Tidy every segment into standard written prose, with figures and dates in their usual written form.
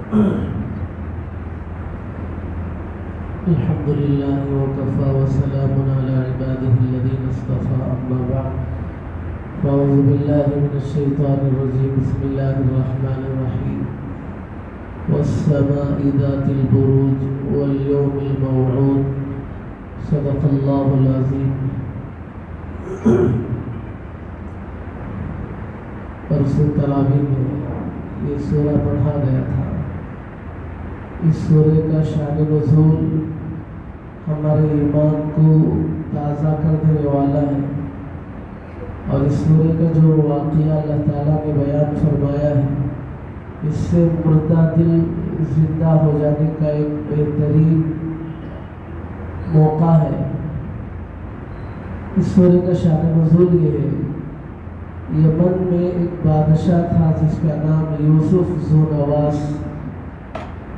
الحمد لله وكفى وسلام على عباده الذين اصطفى أما بعد فأعوذ بالله من الشيطان الرجيم بسم الله الرحمن الرحيم والسماء ذات البروج واليوم الموعود صدق الله العظيم. پرسوں تراویح میں یہ سورہ پڑھا گیا تھا. اس سورہ کا شان نزول ہمارے ایمان کو تازہ کر دینے والا ہے، اور اس سورہ کا جو واقعہ اللہ تعالیٰ نے بیان فرمایا ہے اس سے مردہ دل زندہ ہو جانے کا ایک بہترین موقع ہے. اس سورہ کا شان نزول یہ ہے، یمن میں ایک بادشاہ تھا جس کا نام یوسف ذو نواس،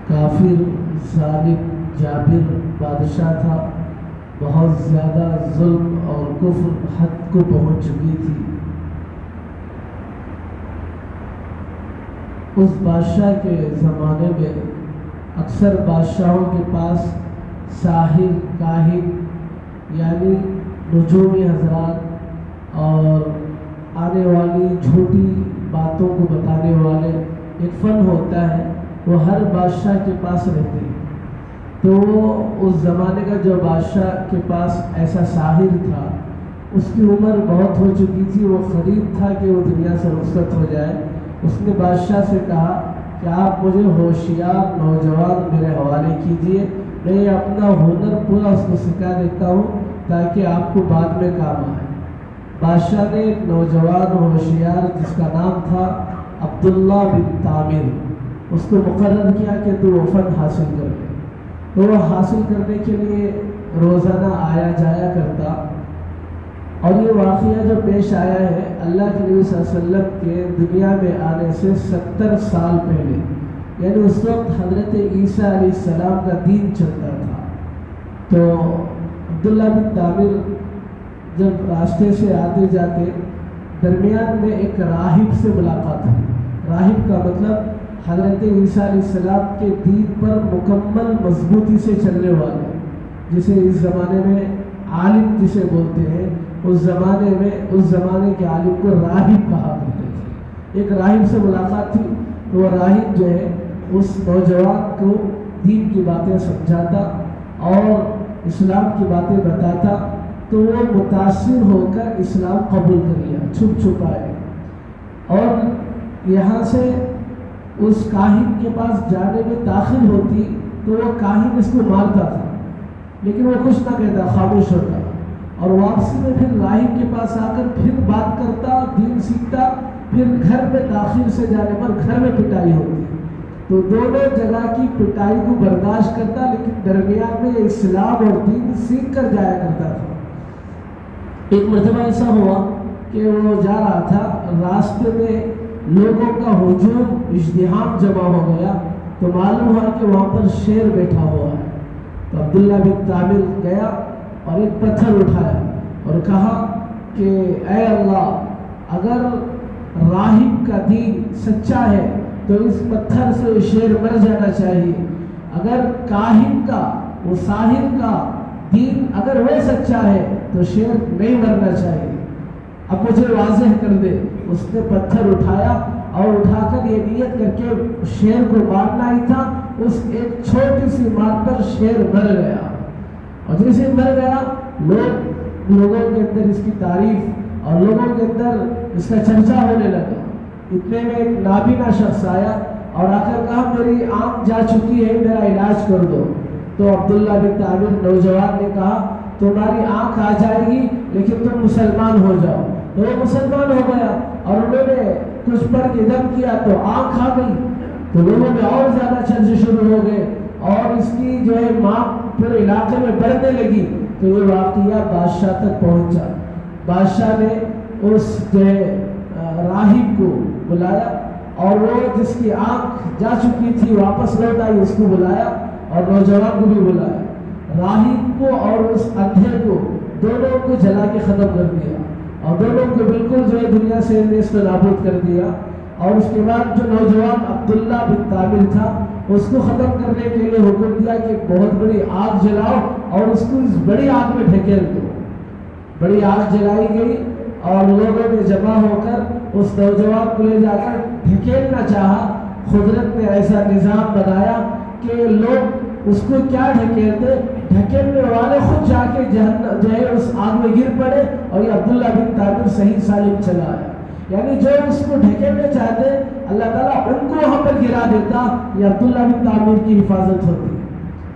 کافر ظالم جابر بادشاہ تھا. بہت زیادہ ظلم اور کفر حد کو پہنچ چکی تھی. اس بادشاہ کے زمانے میں اکثر بادشاہوں کے پاس ساحر کاہن یعنی نجومی حضرات اور آنے والی جھوٹی باتوں کو بتانے والے ایک فن ہوتا ہے، وہ ہر بادشاہ کے پاس رہتے ہیں. تو اس زمانے کا جو بادشاہ کے پاس ایسا ساحر تھا، اس کی عمر بہت ہو چکی تھی، وہ قریب تھا کہ وہ دنیا سے رخصت ہو جائے. اس نے بادشاہ سے کہا کہ آپ مجھے ہوشیار نوجوان میرے حوالے کیجئے، میں اپنا ہنر پورا اس کو سکھا دیتا ہوں تاکہ آپ کو بعد میں کام آئے. بادشاہ نے ایک نوجوان ہوشیار جس کا نام تھا عبداللہ بن تامر، اس کو مقرر کیا کہ تو وہ فن حاصل کر لے. تو وہ حاصل کرنے کے لیے روزانہ آیا جایا کرتا. اور یہ واقعہ جو پیش آیا ہے اللہ کے نبی صلی اللہ علیہ وسلم کے دنیا میں آنے سے 70 سال پہلے، یعنی اس وقت حضرت عیسیٰ علیہ السلام کا دین چلتا تھا. تو عبداللہ بن تامر جب راستے سے آتے جاتے درمیان میں ایک راہب سے ملاقات ہوئی. راہب کا مطلب حضرت عیسیٰ علیہ السلام کے دین پر مکمل مضبوطی سے چلنے والے، جسے اس زمانے میں عالم جسے بولتے ہیں. اس زمانے کے عالم کو راہب کہا کرتے تھے. ایک راہب سے ملاقات تھی، تو وہ راہب جو ہے اس نوجوان کو دین کی باتیں سمجھاتا اور اسلام کی باتیں بتاتا. تو وہ متاثر ہو کر اسلام قبول کر لیا چھپ چھپائے، اور یہاں سے اس کاہن کے پاس جانے میں تاخیر ہوتی تو وہ کاہن اس کو مارتا تھا، لیکن وہ کچھ نہ کہتا، خاموش ہوتا. اور واپسی میں پھر راہب کے پاس آ کر پھر بات کرتا، دین سیکھتا. پھر گھر میں تاخیر سے جانے پر گھر میں پٹائی ہوتی. تو دونوں جگہ کی پٹائی کو برداشت کرتا، لیکن درمیان میں اسلام اور دین سیکھ کر جایا کرتا تھا. ایک مرتبہ ایسا ہوا کہ وہ جا رہا تھا، راستے میں لوگوں کا ہجوم ازدحام جمع ہو گیا. تو معلوم ہوا کہ وہاں پر شیر بیٹھا ہوا ہے. تو عبداللہ بن تامر گیا اور ایک پتھر اٹھایا اور کہا کہ اے اللہ، اگر راہب کا دین سچا ہے تو اس پتھر سے شیر مر جانا چاہیے. اگر کاہن کا، وہ ساحر کا دین اگر وہ سچا ہے تو شیر نہیں مرنا چاہیے. اب مجھے واضح کر دے. اس نے پتھر اٹھایا اور اٹھا کر یہ نیت کر کے شیر کو مارنا ہی تھا. اس ایک چھوٹی سی مار پر شیر مر گیا، اور جیسے مر گیا لوگوں کے اندر اس کی تعریف اور لوگوں کے اندر اس کا چرچا ہونے لگا. اتنے میں ایک نابینا شخص آیا اور آ کر کہا میری آنکھ جا چکی ہے، میرا علاج کر دو. تو عبداللہ بن تامر نوجوان نے کہا تمہاری آنکھ آ جائے گی لیکن تم مسلمان ہو جاؤ. تو وہ مسلمان ہو گیا اور انہوں نے کچھ پڑھ کے دم کیا تو آنکھ آ گئی. تو لوگوں میں اور زیادہ چرچے شروع ہو گئے اور اس کی جو ہے مانگ پورے علاقے میں بڑھنے لگی. تو یہ واقعہ بادشاہ تک پہنچا. بادشاہ نے اس جو ہے راہب کو بلایا اور وہ جس کی آنکھ جا چکی تھی واپس لوٹ آئی، اس کو بلایا اور نوجوان کو بھی بلایا. راہب کو اور اس اندھے کو دونوں کو جلا کے ختم کر دیا اور دونوں کو بالکل جو ہے دنیا سے نیست و نابود کر دیا. اور اس کے بعد جو نوجوان عبداللہ بن طامر تھا اس کو ختم کرنے کے لیے حکم دیا کہ بہت بڑی آگ جلاؤ اور اس کو اس بڑی آگ میں ڈھکیل دو۔ بڑی آگ جلائی گئی اور لوگوں نے جمع ہو کر اس نوجوان کو لے جا کر ڈھکیلنا چاہا۔ قدرت نے ایسا نظام بنایا کہ لوگ اس کو کیا ڈھکیلتے، ڈھکیلنے والے خود جا کے جہنم جو ہے اس آگ میں گر پڑے اور یہ عبداللہ بن طامر صحیح سالم چلا آیا۔ یعنی جو اس کو ڈھکیلنے چاہتے اللہ تعالیٰ ان کو وہاں پر گرا دیتا، یہ عبداللہ بن طامر کی حفاظت ہوتی۔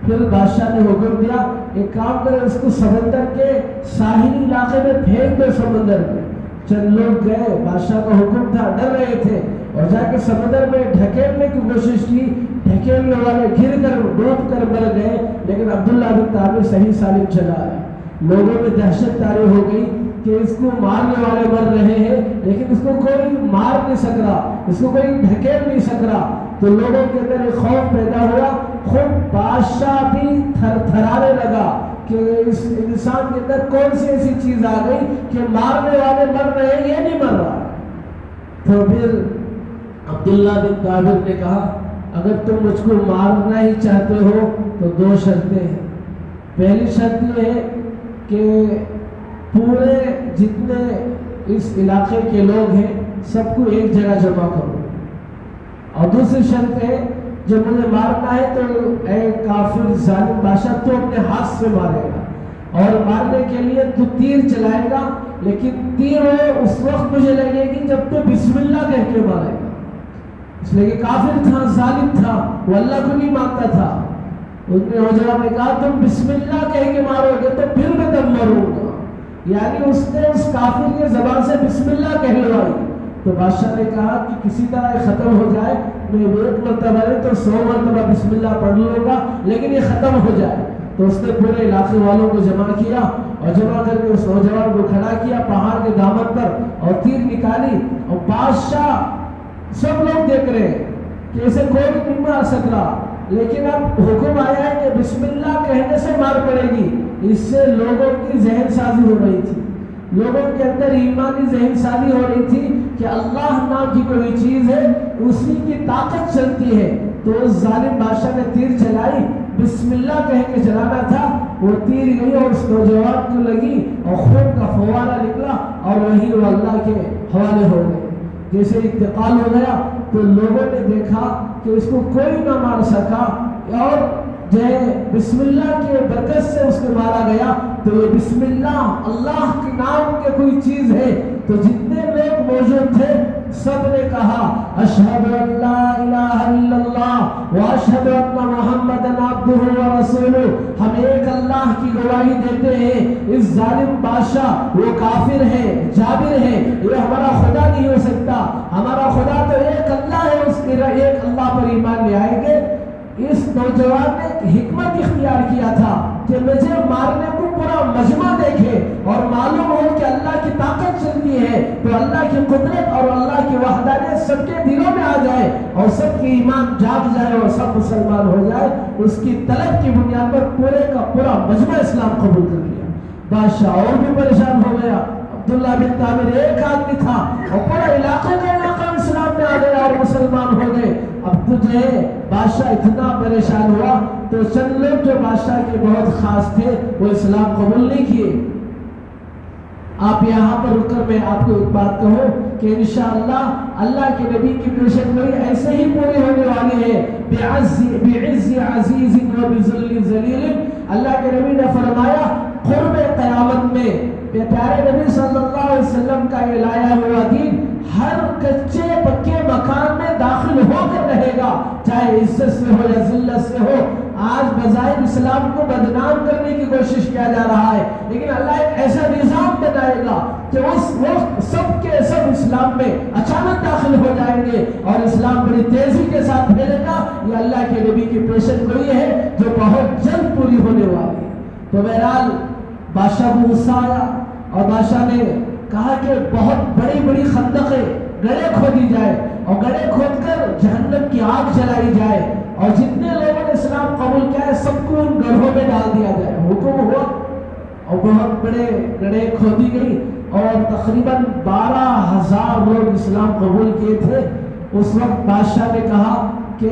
پھر بادشاہ نے حکم دیا ایک کام کرے، اس کو سمندر کے ساحلی علاقے میں پھینک دو سمندر میں۔ چند لوگ گئے، بادشاہ کا حکم تھا، ڈر رہے تھے اور جا کے سمندر میں ڈھکیلنے کی کوشش کی، ڈھکیلنے والے گر کر ڈوب کر مر گئے، لیکن عبداللہ بن طامر صحیح سالم چلا آیا۔ لوگوں میں دہشت طاری ہو گئی کہ اس کو مارنے والے مر رہے ہیں لیکن اس کو کوئی مار نہیں سک رہا، اس کو کوئی ڈھکیل نہیں سک رہا۔ تو لوگوں کے اندر ایک خوف پیدا ہوا، خود بادشاہ بھی تھر تھرانے لگا کہ اس انسان کے اندر کون سی ایسی چیز آ گئی کہ مارنے والے مر رہے ہیں، یہ نہیں مر رہا۔ تو پھر عبداللہ بن طامر نے کہا اگر تم مجھ کو مارنا ہی چاہتے ہو تو دو شرطیں ہیں۔ پہلی شرط یہ ہے کہ پورے جتنے اس علاقے کے لوگ ہیں سب کو ایک جگہ جمع کرو، اور دوسری شرط ہے جب مجھے مارنا ہے تو اے کافر ظالم بادشاہ تو اپنے ہاتھ سے مارے گا، اور مارنے کے لیے تو تیر چلائے گا، لیکن تیر اس وقت مجھے لگے گی جب تو بسم اللہ کہہ کے مارے گا۔ اس لیے کہ کافر تھا، ظالم تھا، وہ اللہ کو نہیں مانتا تھا۔ اس نے نوجوان نے کہا تم بسم اللہ کہہ کے مارو گے تو پھر میں تب مروں گا، یعنی اس نے اس کافر کے زبان سے بسم اللہ کہلوائی۔ تو بادشاہ نے کہا کہ کسی طرح یہ ختم ہو جائے، میں ایک مرتبہ نہیں تو 100 مرتبہ بسم اللہ پڑھ لوں گا لیکن یہ ختم ہو جائے۔ تو اس نے پورے علاقے والوں کو جمع کیا اور جمع کر کے اس نوجوان کو کھڑا کیا پہاڑ کے دامن پر اور تیر نکالی، اور بادشاہ سب لوگ دیکھ رہے ہیں کہ اسے کوئی نہیں مار سک رہا، لیکن اب حکم آیا ہے کہ بسم اللہ کہنے سے مار پڑے گی۔ اس سے لوگوں کی ذہن سازی ہو رہی تھی، لوگوں کے اندر ایمانی ذہن سازی ہو رہی تھی کہ اللہ نام کی کوئی چیز ہے، اسی کی طاقت چلتی ہے۔ تو اس ظالم بادشاہ نے تیر چلائی، بسم اللہ کہہ کے چلانا تھا، وہ تیر گئی اور اس نوجوان کو لگی اور خون کا فوارہ نکلا اور وہی وہ اللہ کے حوالے ہو گئے۔ جیسے انتقال ہو گیا تو لوگوں نے دیکھا کہ اس کو کوئی نہ مار سکا، اور جو ہے بسم اللہ کے برکت سے اس کو مارا گیا۔ تو یہ بسم اللہ اللہ کے نام کے کوئی چیز ہے۔ تو جتنے لوگ موجود تھے سب نے کہا اشہد ان لا الہ الا اللہ واشہد ان محمد عبدہ ورسولہ، ہم ایک اللہ کی گواہی دیتے ہیں اس ظالم بادشاہ وہ کافر ہے، جابر ہے، یہ ہمارا خدا نہیں ہو سکتا، ہمارا خدا تو ایک اللہ ہے، اس کے ایک اللہ پر ایمان لے آئیں گے۔ اس نوجوان نے حکمت اختیار کیا تھا کہ مجھے مارنے کو پورا مجمع دیکھے اور معلوم ہو کہ اللہ کی طاقت چلتی ہے، تو اللہ کی قدرت اور اللہ کی وحدانیت سب کے دلوں میں آ جائے اور سب کی ایمان جاگ جائے اور سب مسلمان ہو جائے۔ اس کی طلب کی بنیاد پر پورے کا پورا مجمع اسلام قبول کر لیا۔ بادشاہ اور بھی پریشان ہو گیا، عبداللہ بن طامر ایک آدمی تھا اور پورا علاقہ کا علاقہ اسلام میں آ گیا اور مسلمان ہو گئے۔ اب تجھے بادشاہ اتنا پریشان ہوا تو چند لوگ جو بادشاہ کے بہت خاص تھے وہ اسلام قبول نہیں کیے۔ آپ یہاں پر رک کر میں آپ کو ایک بات کہوں کہ انشاءاللہ اللہ کے نبی کی پیشن گوئی ایسے ہی پوری ہونے والی ہے۔ بعز عزیز و بذل ذلیل، اللہ کے نبی نے فرمایا قرب قیامت میں پیارے نبی صلی اللہ علیہ وسلم کا یہ لایا ہوا دین ہر کچے پکے مکان میں داخل ہو کر رہے گا، چاہے عزت سے ہو یا ذلت سے ہو۔ آج بظاہر اسلام کو بدنام کرنے کی کوشش کیا جا رہا ہے، لیکن اللہ ایک ایسا نظام بنائے گا کہ اس وقت سب کے سب اسلام میں اچانک داخل ہو جائیں گے اور اسلام بڑی تیزی کے ساتھ پھیلے گا۔ یہ اللہ کے نبی کی پیشن گوئی ہے جو بہت جلد پوری ہونے والی ہے۔ تو بہرحال بادشاہ کو غصہ آیا اور بادشاہ نے کہا کہ بہت بڑی بڑی خندقیں گڑھے کھودی جائے اور گڑھے کھود کر جہنم کی آگ جلائی جائے اور جتنے لوگوں نے اسلام قبول کیا ہے سب کو ان گڑھوں میں ڈال دیا جائے۔ حکم ہوا اور بہت بڑے گڑھے کھودی گئی اور تقریباً 12,000 لوگ اسلام قبول کیے تھے، اس وقت بادشاہ نے کہا کہ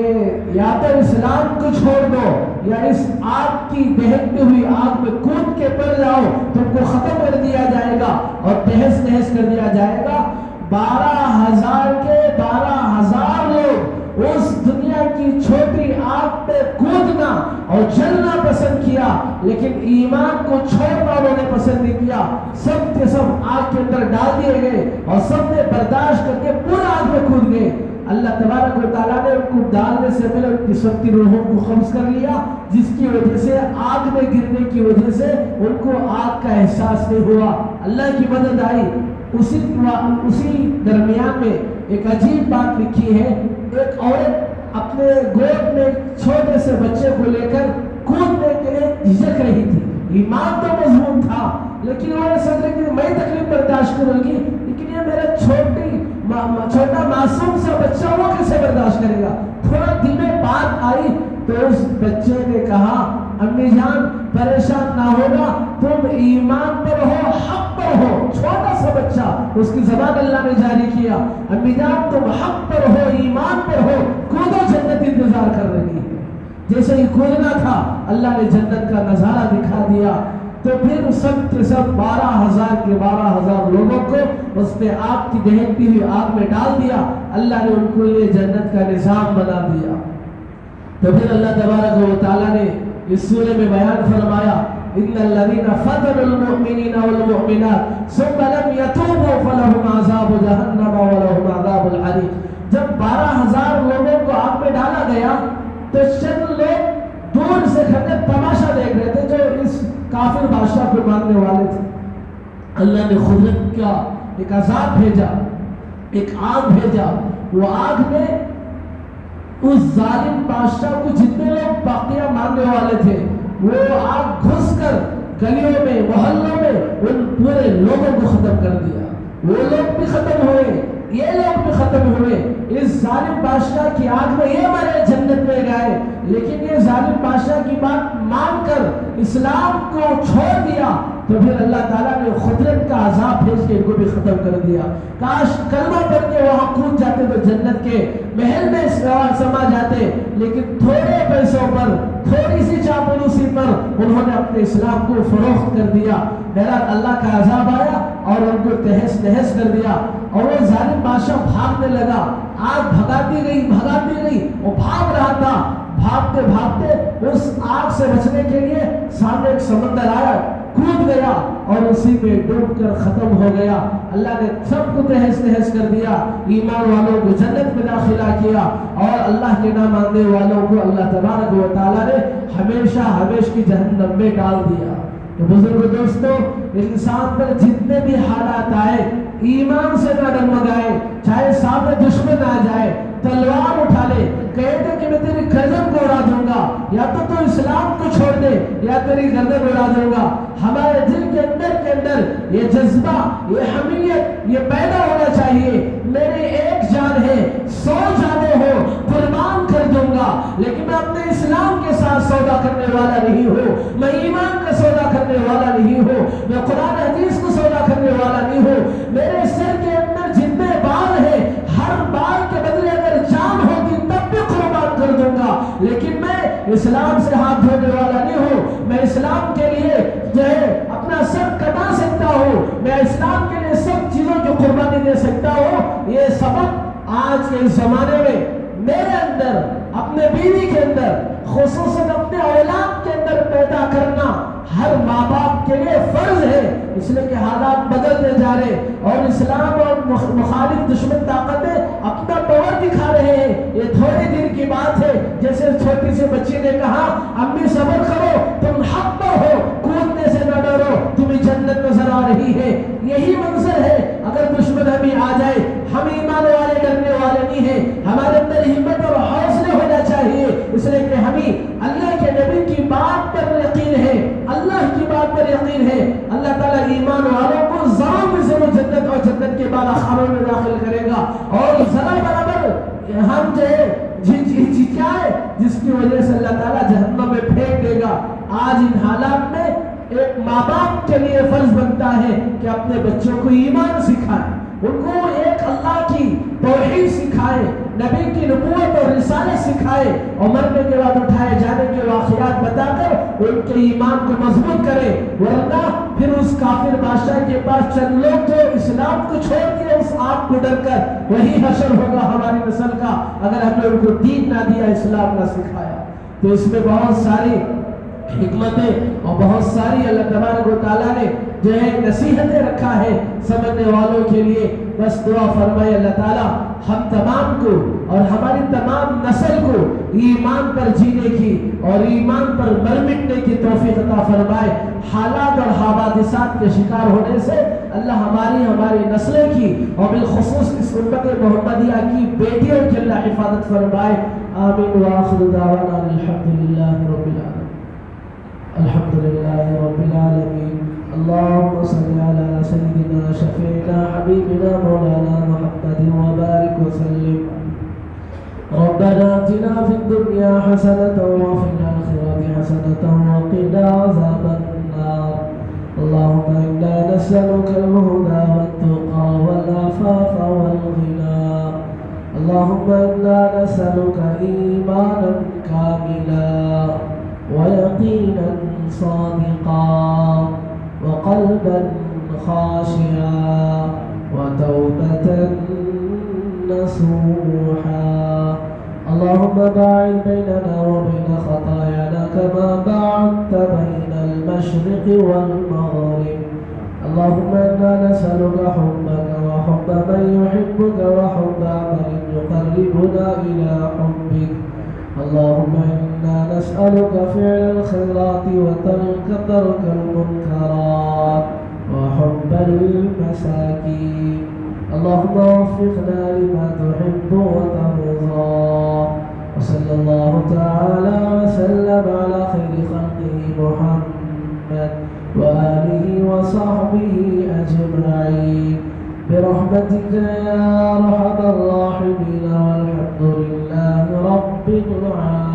یا تو اسلام کو چھوڑ دو یا اس آگ کی دہکتی ہوئی آگ میں کود کے پڑ جاؤ، تم کو ختم کر دیا جائے گا اور تہس نہس کر دیا جائے گا۔ 12,000 کے 12,000 لوگ اس دنیا کی چھوٹی آگ پہ کودنا اور جلنا پسند کیا، لیکن ایمان کو چھوڑنا انہوں نے پسند نہیں کیا۔ سب کے سب آگ کے اندر ڈال دیے گئے اور سب نے برداشت کر کے پورا آگ میں کود گئے۔ اللہ تبارک و تعالیٰ نے ان کو ڈالنے سے پہلے ان کی سب کی روحوں کو قبض کر لیا، جس کی وجہ سے آگ میں گرنے کی وجہ سے ان کو آگ کا احساس نہیں ہوا، اللہ کی مدد آئی۔ اسی درمیان میں ایک عجیب بات لکھی ہے، ایک عورت اپنے گود میں چھوٹے سے بچے کو لے کر کودنے کے لیے جھجک رہی تھی۔ ایمان تو مضمون تھا، لیکن وہ سمجھ رہی کہ میں تکلیف برداشت کروں گی، لیکن یہ میرا چھوٹا معصوم سا بچہ وہ کیسے برداشت کرے گا۔ تھوڑا دل میں بات آئی تو اس بچے نے کہا امی جان پریشان نہ ہونا، تم ایمان پر ہو، حق پر ہو۔ چھوٹا سا بچہ، اس کی زبان اللہ نے جاری کیا، امی جان تم حق پر ہو، ایمان پر ہو، کودو جنت انتظار کر رہی ہے۔ جیسے ہی کودنا تھا اللہ نے جنت کا نظارہ دکھا دیا، تو پھر سب کے سب 12,000 کے 12,000 لوگوں کو اس پہ آگ کی دہکتی ہوئی آگ میں ڈال دیا۔ اللہ نے ان کو یہ جنت کا نظام بنا دیا۔ تو پھر اللہ تبارک و تعالیٰ نے اس سورے میں بیان فرمایا ان الذین فتنوا المؤمنین والمؤمنات ثم لم یتوبوا فلہم عذاب جہنم ولہم عذاب الحریق۔ جب 12,000 لوگوں کو آگ میں ڈالا گیا تو چند لوگ دور سے کھڑے تماشا دیکھ رہے تھے جو اس کافر بادشاہ کو ماننے والے تھے۔ اللہ نے قدرت کا ایک عذاب بھیجا، ایک آگ بھیجا، وہ آگ نے اس ظالم بادشاہ کو جتنے لوگ باقیہ ماننے والے تھے وہ آگ گھس کر گلیوں میں محلوں میں ان پورے لوگوں کو ختم کر دیا۔ وہ لوگ بھی ختم ہوئے، یہ لوگ بھی ختم ہوئے۔ اس ظالم بادشاہ کی آگ میں یہ مرے جنت میں گئے، لیکن یہ ظالم بادشاہ کی بات مان کر اسلام کو چھوڑ دیا تو پھر اللہ تعالیٰ نے قدرت کا عذاب بھیج کے ان کو بھی ختم کر دیا۔ کاش کلمہ پڑھ کے وہاں کود جاتے تو جنت کے محل میں سما جاتے، لیکن تھوڑے پیسوں پر، تھوڑی سی چاپلوسی پر انہوں نے اپنے اسلام کو فروخت کر دیا۔ بہرحال اللہ کا عذاب آیا اور ان کو تہس نہس کر دیا، اور وہ ظالم بادشاہ بھاگنے لگا۔ آگ بھگاتی گئی، وہ بھاگ رہا تھا۔ بھاگتے بھاگتے اس آگ سے بچنے کے لیے سامنے ایک سمندر آیا، کود گیا اور اسی پہ ڈوب کر ختم ہو گیا۔ اللہ نے سب کو تہس نہس کر دیا، ایمان والوں کو جنت میں داخلہ کیا اور اللہ کے نہ ماننے والوں کو اللہ تبارک و تعالیٰ نے ہمیشہ کی جہنم میں ڈال دیا۔ تو بزرگ دوستو، انسان پر جتنے بھی حالات آئے ایمان سے نہ ڈگمگائے، چاہے سامنے دشمن آ جائے، تلوار اٹھا لے، کہے دے کہ میں تیری گردن کو اڑا دوں گا، یا تو اسلام کو چھوڑ دے یا تیری گردن اڑا دوں گا۔ ہمارے دل کے اندر یہ جذبہ، یہ حمیت یہ پیدا ہونا چاہیے، میری ایک جان ہے، 100 جانیں ہو قربان کر دوں گا، لیکن میں اپنے اسلام کے ساتھ سودا کرنے والا نہیں ہوں، میں ایمان کا سودا کرنے والا نہیں ہوں، میں قرآن حدیث کو سودا کرنے والا نہیں ہوں۔ میرے سر کے اندر جتنے بال ہیں، ہر بال کے بدلے اگر جان ہوتی تب بھی قربان کر دوں گا، لیکن میں اسلام سے ہاتھ دھونے والا نہیں ہوں۔ میں اسلام کے لیے جو ہے اپنا سر کٹا سکتا ہوں، میں اسلام کے لیے سب چیزوں کی قربانی دے سکتا ہوں۔ یہ سبق آج کے زمانے میں میرے اندر، اپنے بیوی کے اندر، خصوصاً اپنے اولاد کے اندر پیدا کرنا ہر ماں باپ کے لیے فرض ہے، اس لیے کہ حالات بدلتے جا رہے اور اسلام اور مخالف دشمن طاقتیں اپنا پاور دکھا رہے ہیں۔ یہ تھوڑے دن کی بات ہے، جیسے چھوٹی سی بچی نے کہا امی صبر کرو، تم حق پر ہو، کودنے سے نہ ڈرو، تمہیں جنت نظر آ رہی ہے۔ یہی منظر ہے۔ اگر دشمن ہمیں آ جائے، ہم ایمان والے ڈرنے والے نہیں ہیں، ہمارے اندر ہمت اور حوصلے ہونا چاہیے، اس لیے کہ ہمیں اللہ کے نبی کی بات پر یقین ہے، اللہ کی بات پر یقین ہے۔ اللہ تعالیٰ ایمان والوں کو ضرور جنت اور جنت کے بالا خانوں میں داخل کرے گا، اور ذرا برابر ہم جو ہے جھجھائے جس کی وجہ سے اللہ تعالیٰ جہنم میں پھینک دے گا۔ آج ان حالات میں ایک ماں باپ کے لیے فرض بنتا ہے کہ اپنے بچوں کو ایمان سکھائیں، ان کو ایک اللہ کی توحید سکھائے، نبی کی نبوت اور رسالت سکھائے، اور مرنے کے بعد اٹھائے جانے کے واقعات بتا کر ان کے ایمان کو مضبوط کرے، ورنہ پھر اس کافر بادشاہ کے پاس چند لوگ جو اسلام کو چھوڑ کے اس آگ کو ڈر کر، وہی حشر ہوگا ہماری نسل کا اگر ہم نے ان کو دین نہ دیا، اسلام نہ سکھایا۔ تو اس میں بہت ساری حکمتیں اور بہت ساری اللہ تبارک و تعالیٰ نے جو ہے نصیحتیں رکھا ہے سمجھنے والوں کے لیے۔ بس دعا فرمائے اللہ تعالیٰ ہم تمام کو اور ہماری تمام نسل کو ایمان پر جینے کی اور ایمان پر مر مٹنے کی توفیق عطا فرمائے۔ حالات اور حوادثات کے شکار ہونے سے اللہ ہماری نسلیں کی اور بالخصوص اس امت محمدیہ کی بیٹیوں کی اللہ حفاظت فرمائے۔ آمین وآخر دعوانا الحمدللہ رب العالمین۔ الحمدللہ رب العالمین۔ اللهم صل على سيدنا شفيعنا حبيبنا مولانا محمد وبارك وسلم۔ ربنا آتنا في الدنيا حسنة وفي الآخرة حسنة وقنا عذاب النار۔ اللهم إنا نسألك الهدى والتقى والعفاف والغنى۔ اللهم إنا نسألك إيمانا كاملا ويقينا صادقا وقلبا خاشعا وتوبة نصوحا۔ اللهم باعد بيننا وبين خطايانا كما باعدت بين المشرق والمغرب۔ اللهم إنا نسألك حبك وحب من يحبك وحب عمل يقربنا إلى حبك۔ اللهم إنا نسألك فعل الخيرات وترك المنكرات وحب المساكين۔ اللهم وفقنا لما تحب وترضى، وصلى الله تعالى وسلم على خير خلقه محمد وآله وصحبه أجمعين برحمتك يا أرحم الراحمين، والحمد لله رب العالمين۔